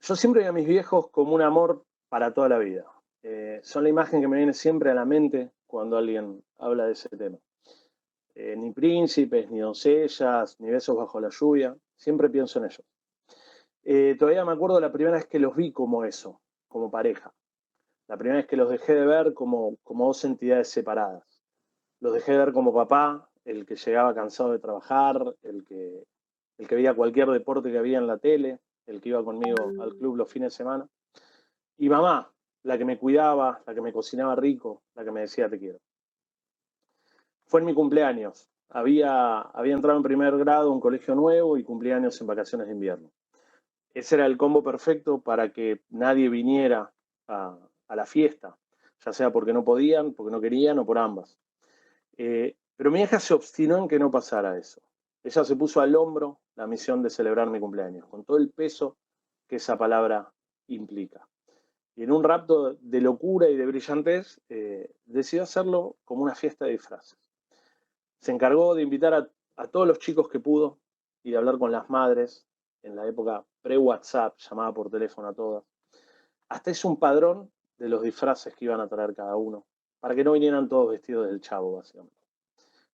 Yo siempre vi a mis viejos como un amor para toda la vida. Son la imagen que me viene siempre a la mente cuando alguien habla de ese tema. Ni príncipes, ni doncellas, ni besos bajo la lluvia. Siempre pienso en ellos. Todavía me acuerdo la primera vez que los vi como eso, como pareja. La primera vez que los dejé de ver como dos entidades separadas. Los dejé de ver como papá, el que llegaba cansado de trabajar, el que veía cualquier deporte que había en la tele, el que iba conmigo al club los fines de semana. Y mamá, la que me cuidaba, la que me cocinaba rico, la que me decía te quiero. Fue en mi cumpleaños. Había entrado en primer grado a un colegio nuevo y cumplía años en vacaciones de invierno. Ese era el combo perfecto para que nadie viniera a, a la fiesta, ya sea porque no podían, porque no querían o por ambas. Pero mi hija se obstinó en que no pasara eso. Ella se puso al hombro la misión de celebrar mi cumpleaños, con todo el peso que esa palabra implica. Y en un rapto de locura y de brillantez, decidió hacerlo como una fiesta de disfraces. Se encargó de invitar a todos los chicos que pudo y de hablar con las madres, en la época pre-WhatsApp, llamaba por teléfono a todas. Hasta hizo un padrón de los disfraces que iban a traer cada uno, para que no vinieran todos vestidos del Chavo, básicamente.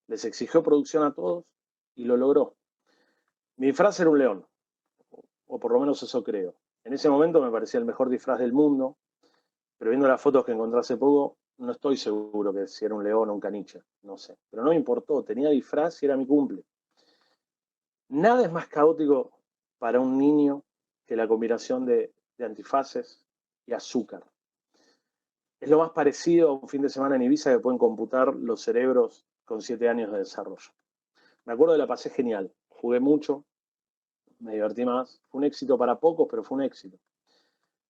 Les exigió producción a todos y lo logró. Mi disfraz era un león, o por lo menos eso creo. En ese momento me parecía el mejor disfraz del mundo, pero viendo las fotos que encontré hace poco, no estoy seguro que si era un león o un caniche, no sé. Pero no me importó, tenía disfraz y era mi cumple. Nada es más caótico para un niño que la combinación de antifaces y azúcar. Es lo más parecido a un fin de semana en Ibiza que pueden computar los cerebros con 7 años de desarrollo. Me acuerdo de la pasé genial, jugué mucho, me divertí más. Fue un éxito para pocos, pero fue un éxito.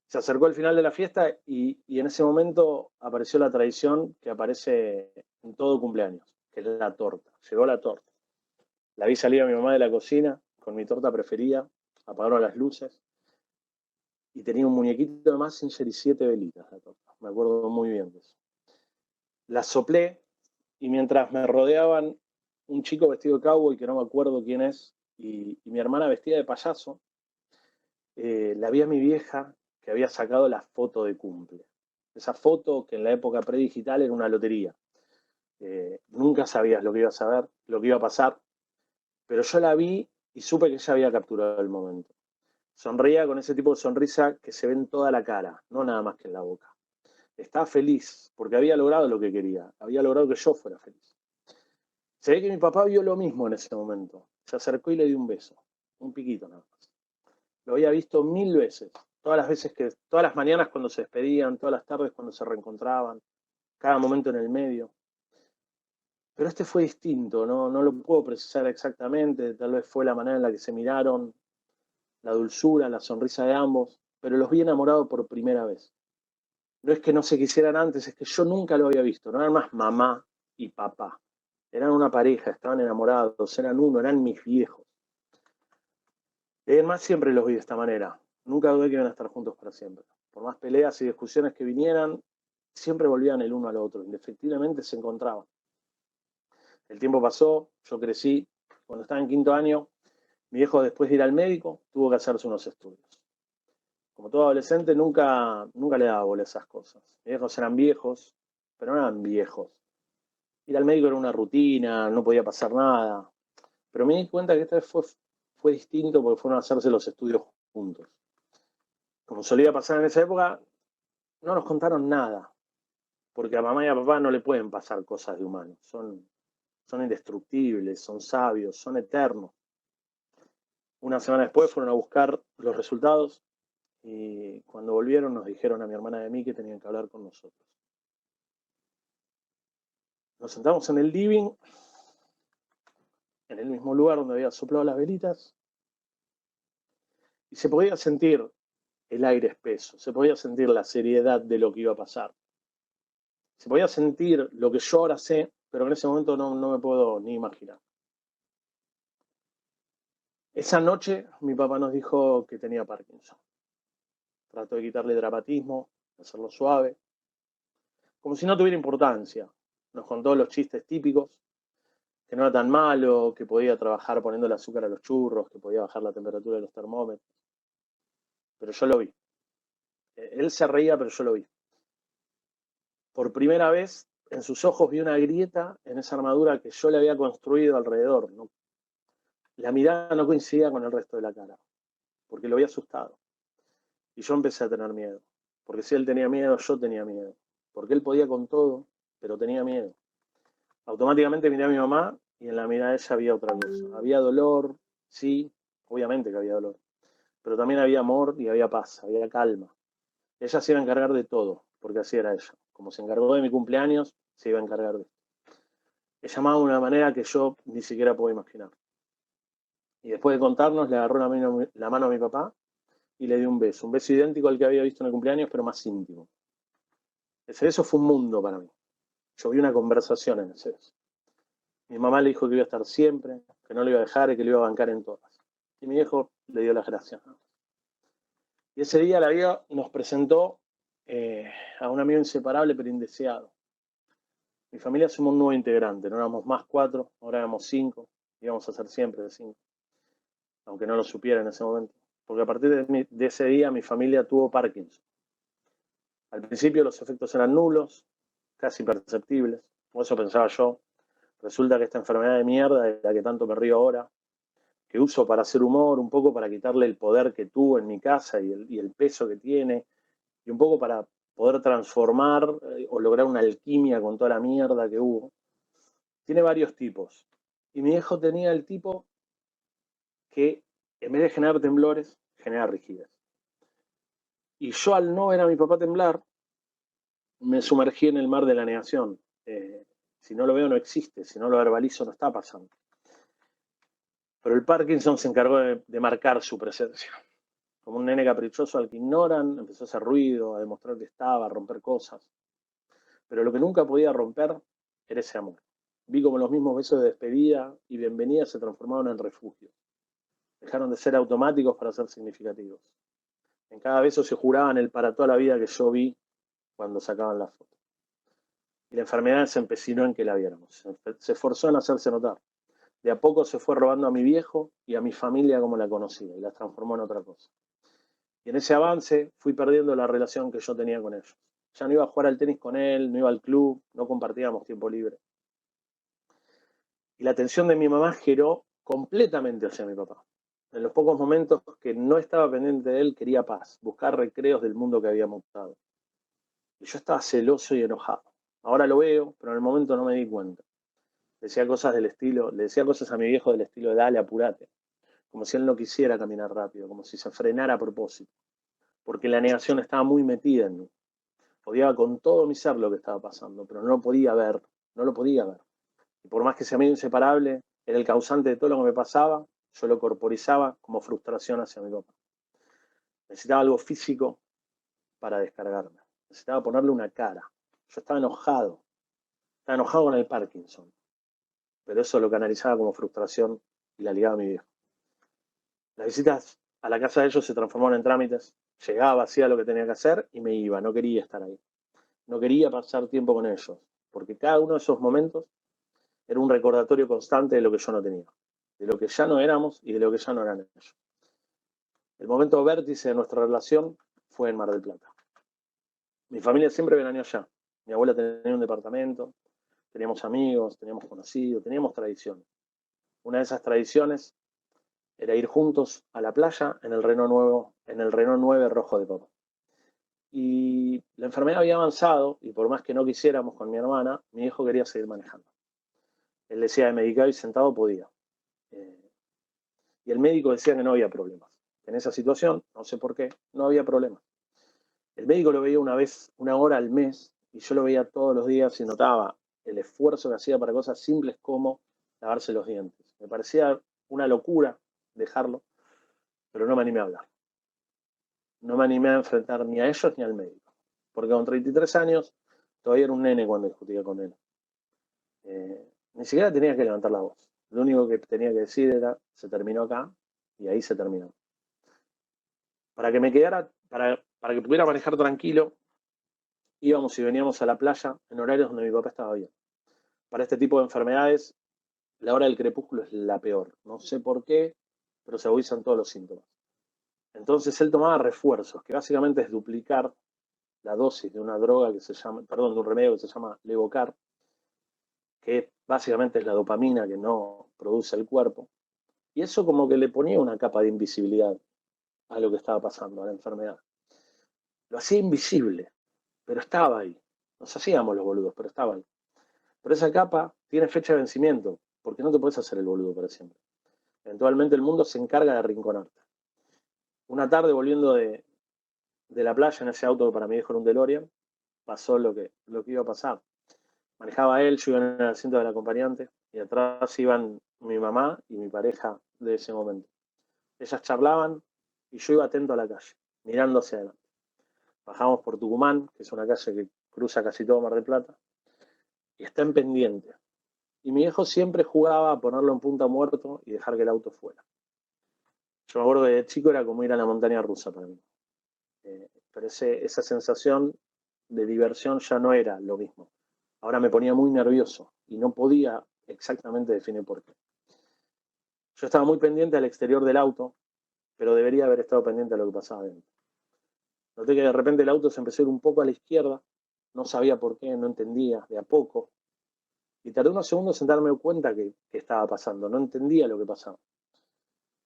Se acercó el final de la fiesta y en ese momento apareció la tradición que aparece en todo cumpleaños, que es la torta. Llegó la torta. La vi salir a mi mamá de la cocina con mi torta preferida, apagaron las luces y tenía un muñequito de Mazinger y 7 velitas la torta. Me acuerdo muy bien de eso. La soplé y mientras me rodeaban un chico vestido de cowboy, que no me acuerdo quién es, y mi hermana vestida de payaso, la vi a mi vieja que había sacado la foto de cumple. Esa foto que en la época predigital era una lotería. Nunca sabías lo que ibas a ver, lo que iba a pasar, pero yo la vi y supe que ella había capturado el momento. Sonreía con ese tipo de sonrisa que se ve en toda la cara, no nada más que en la boca. Estaba feliz porque había logrado lo que quería, había logrado que yo fuera feliz. Se ve que mi papá vio lo mismo en ese momento. Se acercó y le dio un beso, un piquito nada más. Lo había visto 1000 veces, todas las mañanas cuando se despedían, todas las tardes cuando se reencontraban, cada momento en el medio. Pero este fue distinto, no lo puedo precisar exactamente, tal vez fue la manera en la que se miraron, la dulzura, la sonrisa de ambos, pero los vi enamorados por primera vez. No es que no se quisieran antes, es que yo nunca lo había visto, no eran más mamá y papá, eran una pareja, estaban enamorados, eran uno, eran mis viejos. Y además siempre los vi de esta manera, nunca dudé que iban a estar juntos para siempre. Por más peleas y discusiones que vinieran, siempre volvían el uno al otro, indefectiblemente se encontraban. El tiempo pasó, yo crecí, cuando estaba en quinto año, mi viejo después de ir al médico tuvo que hacerse unos estudios. Como todo adolescente nunca le daba bola a esas cosas. Mis viejos eran viejos, pero no eran viejos. Ir al médico era una rutina, no podía pasar nada. Pero me di cuenta que esta vez fue distinto porque fueron a hacerse los estudios juntos. Como solía pasar en esa época, no nos contaron nada, porque a mamá y a papá no le pueden pasar cosas de humanos. Son indestructibles, son sabios, son eternos. Una semana después fueron a buscar los resultados y cuando volvieron nos dijeron a mi hermana y a mí que tenían que hablar con nosotros. Nos sentamos en el living, en el mismo lugar donde había soplado las velitas, y se podía sentir el aire espeso, se podía sentir la seriedad de lo que iba a pasar. Se podía sentir lo que yo ahora sé, pero en ese momento no me puedo ni imaginar. Esa noche mi papá nos dijo que tenía Parkinson. Trató de quitarle dramatismo, de hacerlo suave, como si no tuviera importancia. Nos contó los chistes típicos, que no era tan malo, que podía trabajar poniendo el azúcar a los churros, que podía bajar la temperatura de los termómetros. pero yo lo vi. Él se reía, pero yo lo vi. Por primera vez, en sus ojos vi una grieta en esa armadura que yo le había construido alrededor, ¿no? La mirada no coincidía con el resto de la cara, porque lo había asustado. Y yo empecé a tener miedo. Porque si él tenía miedo, yo tenía miedo. Porque él podía con todo, pero tenía miedo. Automáticamente miré a mi mamá y en la mirada de ella había otra cosa. Había dolor, sí, obviamente que había dolor. Pero también había amor y había paz, había calma. Ella se iba a encargar de todo, porque así era ella. Como se encargó de mi cumpleaños, se iba a encargar de esto. Ella amaba de una manera que yo ni siquiera puedo imaginar. Y después de contarnos, le agarró la mano a mi papá y le dio un beso idéntico al que había visto en el cumpleaños, pero más íntimo. Ese beso fue un mundo para mí. Yo vi una conversación en ese beso. Mi mamá le dijo que iba a estar siempre, que no lo iba a dejar y que lo iba a bancar en todas. Y mi viejo le dio las gracias. Y ese día la vida nos presentó a un amigo inseparable pero indeseado. Mi familia somos un nuevo integrante, no éramos más 4, ahora éramos 5, íbamos a ser siempre de 5, aunque no lo supiera en ese momento. Porque a partir de ese día mi familia tuvo Parkinson. Al principio los efectos eran nulos, casi imperceptibles, o eso pensaba yo. Resulta que esta enfermedad de mierda de la que tanto me río ahora, que uso para hacer humor, un poco para quitarle el poder que tuvo en mi casa y el peso que tiene, y un poco para poder transformar o lograr una alquimia con toda la mierda que hubo, tiene varios tipos. Y mi viejo tenía el tipo que, en vez de generar temblores, genera rigidez. Y yo, al no ver a mi papá temblar, me sumergí en el mar de la negación. Si no lo veo, no existe. Si no lo verbalizo, no está pasando. Pero el Parkinson se encargó de marcar su presencia. Como un nene caprichoso al que ignoran, empezó a hacer ruido, a demostrar que estaba, a romper cosas. Pero lo que nunca podía romper era ese amor. Vi como los mismos besos de despedida y bienvenida se transformaron en refugio. Dejaron de ser automáticos para ser significativos. En cada beso se juraban el para toda la vida que yo vi cuando sacaban la foto. Y la enfermedad se empecinó en que la viéramos. Se esforzó en hacerse notar. De a poco se fue robando a mi viejo y a mi familia como la conocía y las transformó en otra cosa. Y en ese avance fui perdiendo la relación que yo tenía con ellos. Ya no iba a jugar al tenis con él, no iba al club, no compartíamos tiempo libre. Y la atención de mi mamá giró completamente hacia mi papá. En los pocos momentos que no estaba pendiente de él, quería paz, buscar recreos del mundo que había montado. Y yo estaba celoso y enojado. Ahora lo veo, pero en el momento no me di cuenta. Decía cosas del estilo, le decía cosas a mi viejo del estilo de dale, apurate. Como si él no quisiera caminar rápido, como si se frenara a propósito. Porque la negación estaba muy metida en mí. Odiaba con todo mi ser lo que estaba pasando, pero no lo podía ver, no lo podía ver. Y por más que sea medio inseparable, era el causante de todo lo que me pasaba, yo lo corporizaba como frustración hacia mi papá. Necesitaba algo físico para descargarme. Necesitaba ponerle una cara. Yo estaba enojado con el Parkinson, pero eso lo canalizaba como frustración y la ligaba a mi viejo. Las visitas a la casa de ellos se transformaron en trámites. Llegaba, hacía lo que tenía que hacer y me iba. No quería estar ahí. No quería pasar tiempo con ellos, porque cada uno de esos momentos era un recordatorio constante de lo que yo no tenía, de lo que ya no éramos y de lo que ya no eran ellos. El momento vértice de nuestra relación fue en Mar del Plata. Mi familia siempre veraneó allá. Mi abuela tenía un departamento, teníamos amigos, teníamos conocidos, teníamos tradiciones. Una de esas tradiciones era ir juntos a la playa en el Renault 9 rojo de papá. Y la enfermedad había avanzado y por más que no quisiéramos con mi hermana, mi hijo quería seguir manejando. Él decía de medicado y sentado podía. Y el médico decía que no había problemas. En esa situación, no sé por qué, no había problemas. El médico lo veía una hora al mes, y yo lo veía todos los días y notaba el esfuerzo que hacía para cosas simples como lavarse los dientes. Me parecía una locura dejarlo, pero no me animé a hablar. No me animé a enfrentar ni a ellos ni al médico. Porque con 33 años todavía era un nene cuando discutía con él. Ni siquiera tenía que levantar la voz. Lo único que tenía que decir era, se terminó acá, y ahí se terminó. Para que me quedara, para que pudiera manejar tranquilo, íbamos y veníamos a la playa en horarios donde mi papá estaba bien. Para este tipo de enfermedades, la hora del crepúsculo es la peor. No sé por qué, pero se agudizan todos los síntomas. Entonces él tomaba refuerzos, que básicamente es duplicar la dosis de una droga que se llama, perdón, de un remedio que se llama Levocar, que básicamente es la dopamina que no produce el cuerpo. Y eso como que le ponía una capa de invisibilidad a lo que estaba pasando, a la enfermedad. Lo hacía invisible, pero estaba ahí. Nos hacíamos los boludos, pero estaba ahí. Pero esa capa tiene fecha de vencimiento, porque no te puedes hacer el boludo para siempre. Eventualmente el mundo se encarga de arrinconarte. Una tarde volviendo de la playa en ese auto que para mi hijo era un DeLorean, pasó lo que iba a pasar. Manejaba él, yo iba en el asiento del acompañante y atrás iban mi mamá y mi pareja de ese momento. Ellas charlaban y yo iba atento a la calle, mirando hacia adelante. Bajamos por Tucumán, que es una calle que cruza casi todo Mar del Plata, y está en pendiente. Y mi viejo siempre jugaba a ponerlo en punta muerto y dejar que el auto fuera. Yo me acuerdo que de chico era como ir a la montaña rusa para mí. Pero esa sensación de diversión ya no era lo mismo. Ahora me ponía muy nervioso y no podía exactamente definir por qué. Yo estaba muy pendiente al exterior del auto, pero debería haber estado pendiente a lo que pasaba dentro. Noté que de repente el auto se empezó a ir un poco a la izquierda, no sabía por qué, no entendía, de a poco. Y tardé unos segundos en darme cuenta que estaba pasando, no entendía lo que pasaba.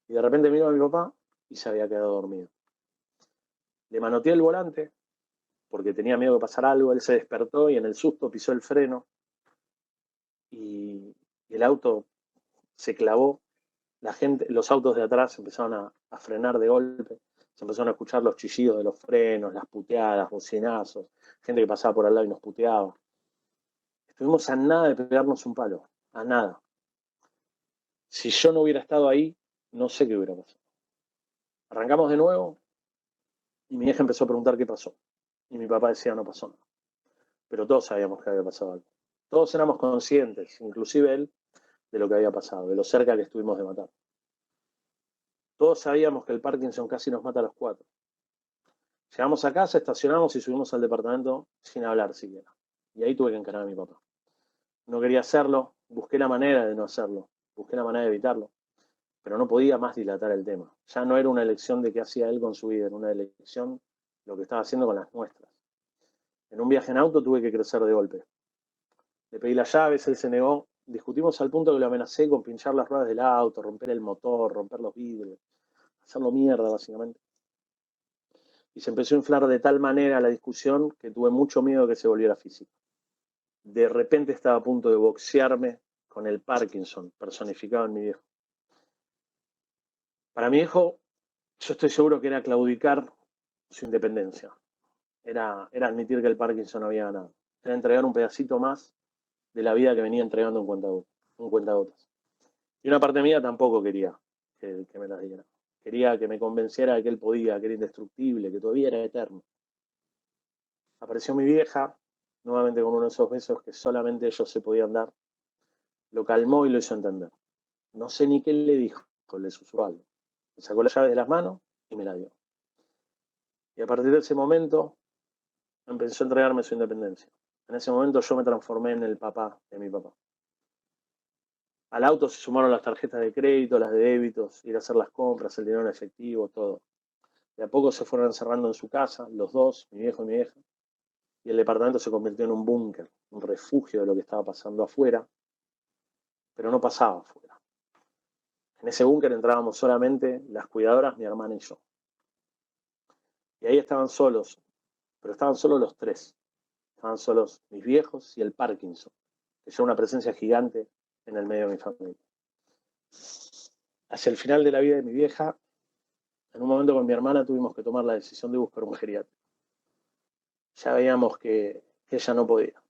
Y de repente miro a mi papá y se había quedado dormido. Le manoteé el volante porque tenía miedo de pasar algo, él se despertó y en el susto pisó el freno y el auto se clavó. La gente, los autos de atrás empezaron a frenar de golpe, se empezaron a escuchar los chillidos de los frenos, las puteadas, bocinazos, gente que pasaba por al lado y nos puteaba. Estuvimos a nada de pegarnos un palo, a nada. Si yo no hubiera estado ahí, no sé qué hubiera pasado. Arrancamos de nuevo y mi hija empezó a preguntar qué pasó. Y mi papá decía no pasó nada. Pero todos sabíamos que había pasado algo. Todos éramos conscientes, inclusive él, de lo que había pasado, de lo cerca que estuvimos de matar. Todos sabíamos que el Parkinson casi nos mata a los cuatro. Llegamos a casa, estacionamos y subimos al departamento sin hablar siquiera. Y ahí tuve que encarar a mi papá. No quería hacerlo, busqué la manera de no hacerlo, busqué la manera de evitarlo, pero no podía más dilatar el tema. Ya no era una elección de qué hacía él con su vida, era una elección lo que estaba haciendo con las nuestras. En un viaje en auto tuve que crecer de golpe. Le pedí las llaves, él se negó. Discutimos al punto que lo amenacé con pinchar las ruedas del auto, romper el motor, romper los vidrios, hacerlo mierda básicamente. Y se empezó a inflar de tal manera la discusión que tuve mucho miedo de que se volviera físico. De repente estaba a punto de boxearme con el Parkinson personificado en mi viejo. Para mi viejo, yo estoy seguro que era claudicar su independencia. Era admitir que el Parkinson no había ganado. Era entregar un pedacito más de la vida que venía entregando en cuentagotas. Y una parte mía tampoco quería que me las diera. Quería que me convenciera de que él podía, que era indestructible, que todavía era eterno. Apareció mi vieja, nuevamente con uno de esos besos que solamente ellos se podían dar. Lo calmó y lo hizo entender. No sé ni qué le dijo, le susurró algo. Me sacó la llave de las manos y me la dio. Y a partir de ese momento empezó a entregarme su independencia. En ese momento yo me transformé en el papá de mi papá. Al auto se sumaron las tarjetas de crédito, las de débitos, ir a hacer las compras, el dinero en efectivo, todo. De a poco se fueron encerrando en su casa, los dos, mi viejo y mi vieja, y el departamento se convirtió en un búnker, un refugio de lo que estaba pasando afuera, pero no pasaba afuera. En ese búnker entrábamos solamente las cuidadoras, mi hermana y yo. Y ahí estaban solos, pero estaban solos los tres. Estaban solos mis viejos y el Parkinson, que ya era una presencia gigante en el medio de mi familia. Hacia el final de la vida de mi vieja, en un momento con mi hermana tuvimos que tomar la decisión de buscar un geriatra. Ya veíamos que ella no podía.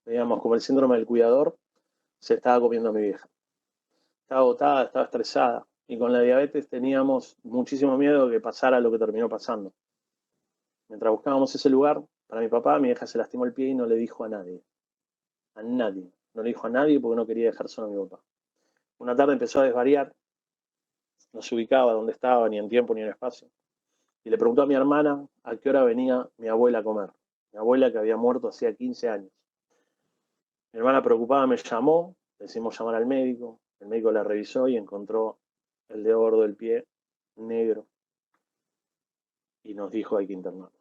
Veíamos como el síndrome del cuidador se estaba comiendo a mi vieja. Estaba agotada, estaba estresada. Y con la diabetes teníamos muchísimo miedo de que pasara lo que terminó pasando. Mientras buscábamos ese lugar, para mi papá, mi vieja se lastimó el pie y no le dijo a nadie. A nadie. No le dijo a nadie porque no quería dejar solo a mi papá. Una tarde empezó a desvariar. No se ubicaba dónde estaba, ni en tiempo ni en espacio. Y le preguntó a mi hermana a qué hora venía mi abuela a comer. Mi abuela que había muerto hacía 15 años. Mi hermana preocupada me llamó, le hicimos llamar al médico, el médico la revisó y encontró el dedo gordo del pie negro, y nos dijo hay que internarlo.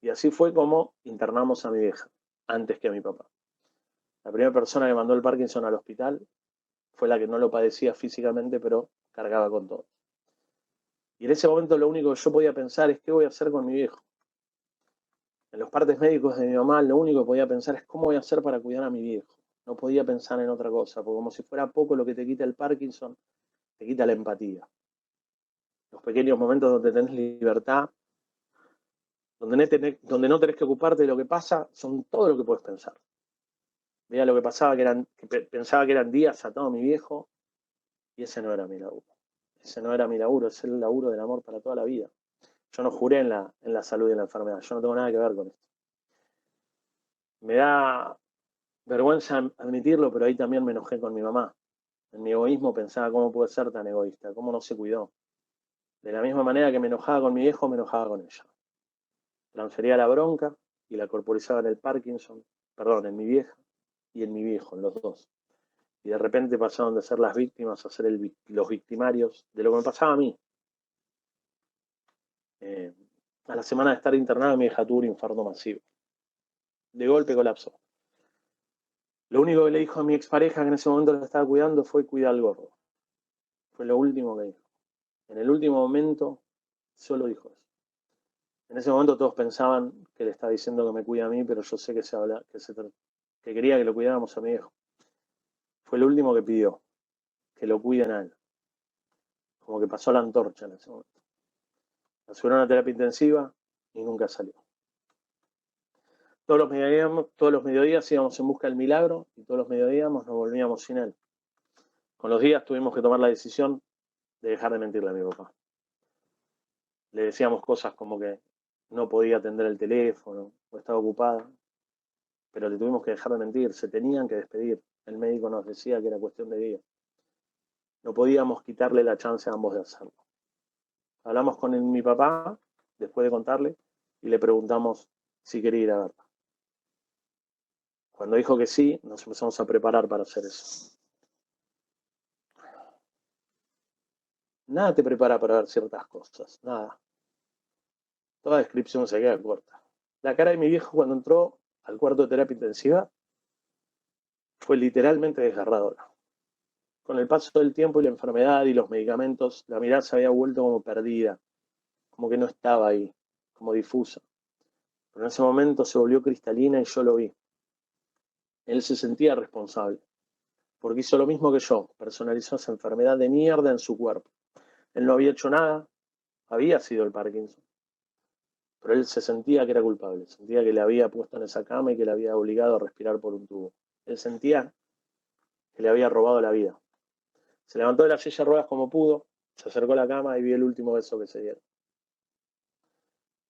Y así fue como internamos a mi vieja, antes que a mi papá. La primera persona que mandó el Parkinson al hospital fue la que no lo padecía físicamente, pero cargaba con todo. Y en ese momento lo único que yo podía pensar es qué voy a hacer con mi viejo. En los partes médicos de mi mamá, lo único que podía pensar es cómo voy a hacer para cuidar a mi viejo. No podía pensar en otra cosa, porque como si fuera poco lo que te quita el Parkinson, te quita la empatía. Los pequeños momentos donde tenés libertad, donde no tenés que ocuparte de lo que pasa, son todo lo que puedes pensar. Veía lo que pasaba, pensaba que eran días atado a mi viejo, y ese no era mi laburo. Ese no era mi laburo, es el laburo del amor para toda la vida. Yo no juré en la salud y en la enfermedad, yo no tengo nada que ver con esto. Me da vergüenza admitirlo, pero ahí también me enojé con mi mamá. En mi egoísmo pensaba cómo puede ser tan egoísta, cómo no se cuidó. De la misma manera que me enojaba con mi viejo, me enojaba con ella. Transfería la bronca y la corporizaba en el Parkinson, perdón, en mi vieja y en mi viejo, en los dos. Y de repente pasaron de ser las víctimas a ser los victimarios de lo que me pasaba a mí. A la semana de estar internada, mi hija tuvo un infarto masivo. De golpe colapsó. Lo único que le dijo a mi expareja, que en ese momento la estaba cuidando, fue cuida al gordo. Fue lo último que dijo. En el último momento, solo dijo eso. En ese momento todos pensaban que le estaba diciendo que me cuida a mí, pero yo sé que quería que lo cuidáramos a mi hijo. Fue lo último que pidió, que lo cuiden a él. Como que pasó la antorcha en ese momento. La subieron a terapia intensiva y nunca salió. Todos los mediodías íbamos en busca del milagro y todos los mediodías nos volvíamos sin él. Con los días tuvimos que tomar la decisión de dejar de mentirle a mi papá. Le decíamos cosas como que no podía atender el teléfono o estaba ocupada, pero le tuvimos que dejar de mentir, se tenían que despedir. El médico nos decía que era cuestión de días. No podíamos quitarle la chance a ambos de hacerlo. Hablamos con mi papá, después de contarle, y le preguntamos si quería ir a verla. Cuando dijo que sí, nos empezamos a preparar para hacer eso. Nada te prepara para ver ciertas cosas, nada. Toda descripción se queda corta. La cara de mi viejo cuando entró al cuarto de terapia intensiva fue literalmente desgarradora. Con el paso del tiempo y la enfermedad y los medicamentos, la mirada se había vuelto como perdida, como que no estaba ahí, como difusa. Pero en ese momento se volvió cristalina y yo lo vi. Él se sentía responsable, porque hizo lo mismo que yo, personalizó esa enfermedad de mierda en su cuerpo. Él no había hecho nada, había sido el Parkinson, pero él se sentía que era culpable, sentía que le había puesto en esa cama y que le había obligado a respirar por un tubo. Él sentía que le había robado la vida. Se levantó de la silla de ruedas como pudo, se acercó a la cama y vio el último beso que se dieron.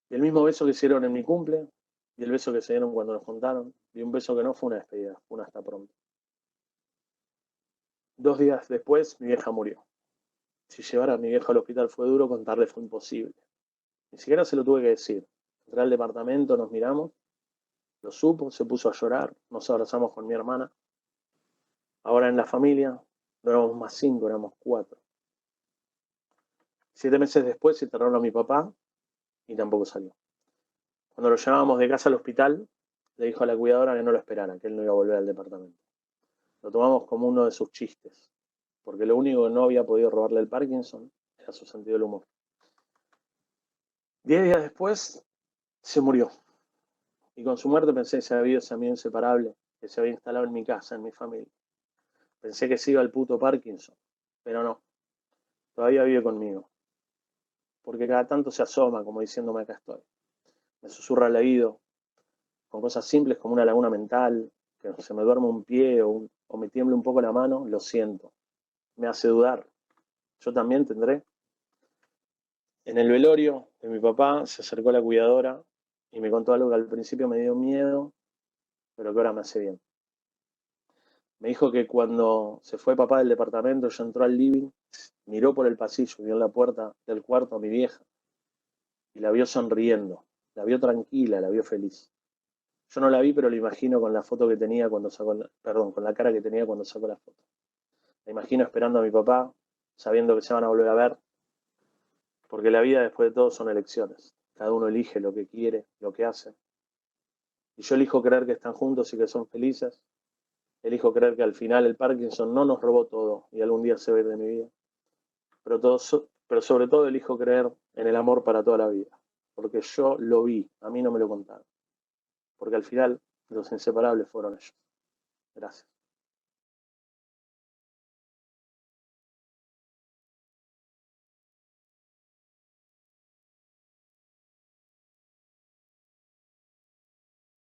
Y el mismo beso que se dieron en mi cumple, y el beso que se dieron cuando nos contaron, y un beso que no fue una despedida, fue una hasta pronto. 2 días después, mi vieja murió. Si llevar a mi vieja al hospital fue duro, contarle fue imposible. Ni siquiera se lo tuve que decir. Entré al departamento, nos miramos, lo supo, se puso a llorar, nos abrazamos con mi hermana. Ahora en la familia no éramos más 5, éramos 4. 7 meses después se internaron a mi papá y tampoco salió. Cuando lo llevábamos de casa al hospital, le dijo a la cuidadora que no lo esperara, que él no iba a volver al departamento. Lo tomamos como uno de sus chistes, porque lo único que no había podido robarle el Parkinson era su sentido del humor. 10 días después, se murió. Y con su muerte pensé que se había ido ese amigo inseparable que se había instalado en mi casa, en mi familia. Pensé que se iba al puto Parkinson, pero no. Todavía vive conmigo. Porque cada tanto se asoma, como diciéndome acá estoy. Me susurra al oído, con cosas simples como una laguna mental, que se me duerme un pie o me tiembla un poco la mano, lo siento. Me hace dudar. Yo también tendré. En el velorio de mi papá se acercó la cuidadora y me contó algo que al principio me dio miedo, pero que ahora me hace bien. Me dijo que cuando se fue papá del departamento, ella entró al living, miró por el pasillo, vio en la puerta del cuarto a mi vieja y la vio sonriendo, la vio tranquila, la vio feliz. Yo no la vi, pero la imagino con la foto que tenía cuando sacó, con la cara que tenía cuando sacó la foto. La imagino esperando a mi papá, sabiendo que se van a volver a ver, porque la vida después de todo son elecciones. Cada uno elige lo que quiere, lo que hace. Y yo elijo creer que están juntos y que son felices. Elijo creer que al final el Parkinson no nos robó todo y algún día se va a ir de mi vida. Pero sobre todo elijo creer en el amor para toda la vida. Porque yo lo vi, a mí no me lo contaron. Porque al final los inseparables fueron ellos. Gracias.